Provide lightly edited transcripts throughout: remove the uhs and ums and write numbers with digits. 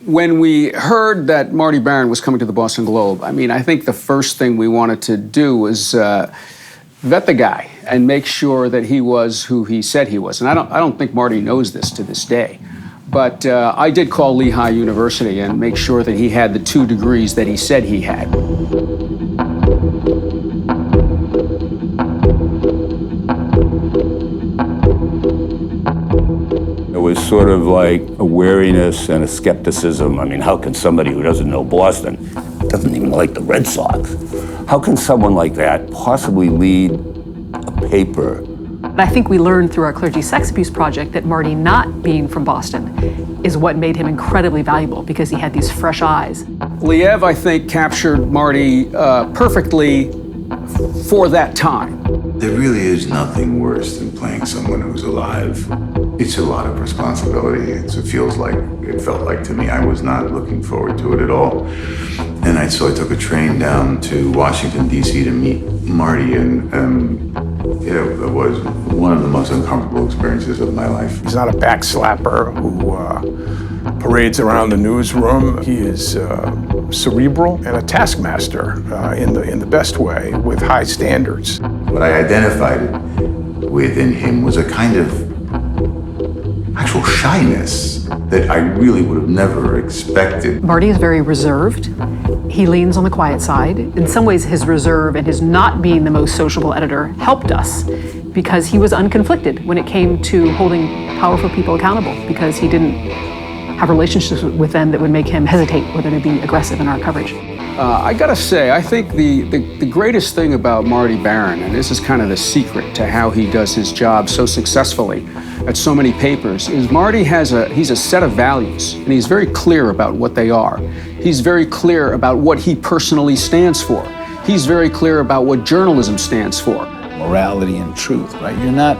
When we heard that Marty Baron was coming to the Boston Globe, I think the first thing we wanted to do was vet the guy and make sure that he was who he said he was. And I don't think Marty knows this to this day. But I did call Lehigh University and make sure that he had the 2 degrees that he said he had. It was sort of like a wariness and a skepticism. How can somebody who doesn't know Boston, doesn't even like the Red Sox, how can someone like that possibly lead a paper? I think we learned through our clergy sex abuse project that Marty not being from Boston is what made him incredibly valuable, because he had these fresh eyes. Liev, I think, captured Marty perfectly for that time. There really is nothing worse than playing someone who's alive. It's a lot of responsibility. It felt like to me, I was not looking forward to it at all. And so I took a train down to Washington, D.C. to meet Marty, and it was one of the most uncomfortable experiences of my life. He's not a backslapper who parades around the newsroom. He is cerebral and a taskmaster in the best way, with high standards. What I identified within him was a kind of actual shyness that I really would have never expected. Marty is very reserved. He leans on the quiet side. In some ways, his reserve and his not being the most sociable editor helped us, because he was unconflicted when it came to holding powerful people accountable, because he didn't have relationships with them that would make him hesitate whether to be aggressive in our coverage. I gotta say, I think the greatest thing about Marty Baron, and this is kind of the secret to how he does his job so successfully at so many papers, is Marty he's a set of values, and he's very clear about what they are. He's very clear about what he personally stands for. He's very clear about what journalism stands for. Morality and truth, right? You're not,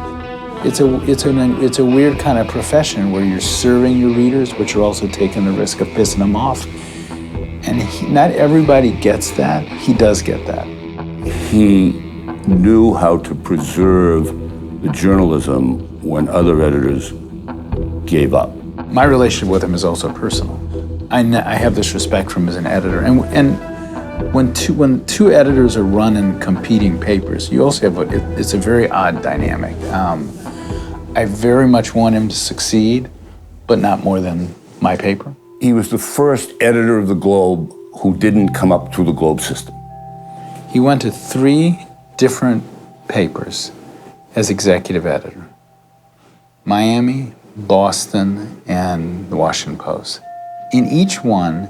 it's a weird kind of profession where you're serving your readers, but you're also taking the risk of pissing them off. And not everybody gets that. He does get that. He knew how to preserve the journalism when other editors gave up. My relationship with him is also personal. I have this respect for him as an editor. And when two editors are running competing papers, you also have it's a very odd dynamic. I very much want him to succeed, but not more than my paper. He was the first editor of the Globe who didn't come up through the Globe system. He went to 3 different papers as executive editor: Miami, Boston, and the Washington Post. In each one,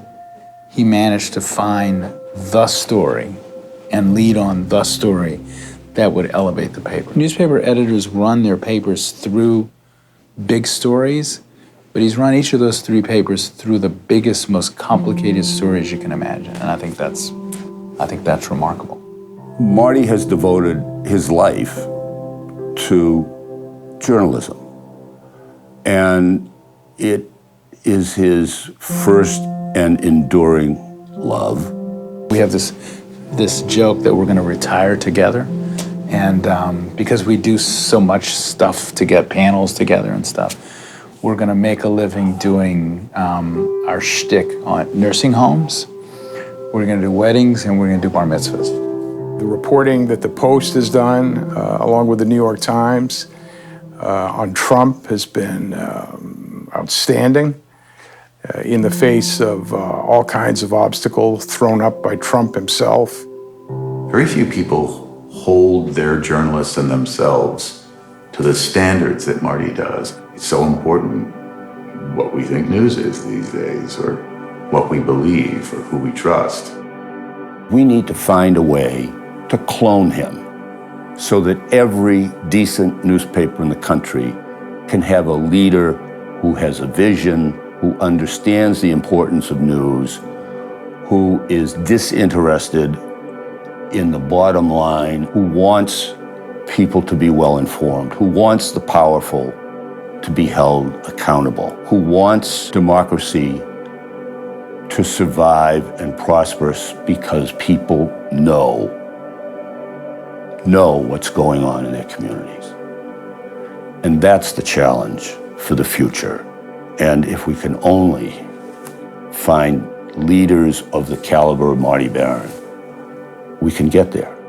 he managed to find the story and lead on the story that would elevate the paper. Newspaper editors run their papers through big stories, but he's run each of those 3 papers through the biggest, most complicated stories you can imagine. And I think that's remarkable. Marty has devoted his life to journalism. And it is his first and enduring love. We have this joke that we're going to retire together. And because we do so much stuff to get panels together and stuff, we're going to make a living doing our shtick on nursing homes. We're going to do weddings, and we're going to do bar mitzvahs. The reporting that the Post has done, along with the New York Times, on Trump has been outstanding in the face of all kinds of obstacles thrown up by Trump himself. Very few people hold their journalists and themselves to the standards that Marty does. It's so important what we think news is these days, or what we believe, or who we trust. We need to find a way to clone him so that every decent newspaper in the country can have a leader who has a vision, who understands the importance of news, who is disinterested in the bottom line, who wants people to be well informed, who wants the powerful to be held accountable, who wants democracy to survive and prosper because people know what's going on in their communities. And that's the challenge for the future. And if we can only find leaders of the caliber of Marty Barron, we can get there.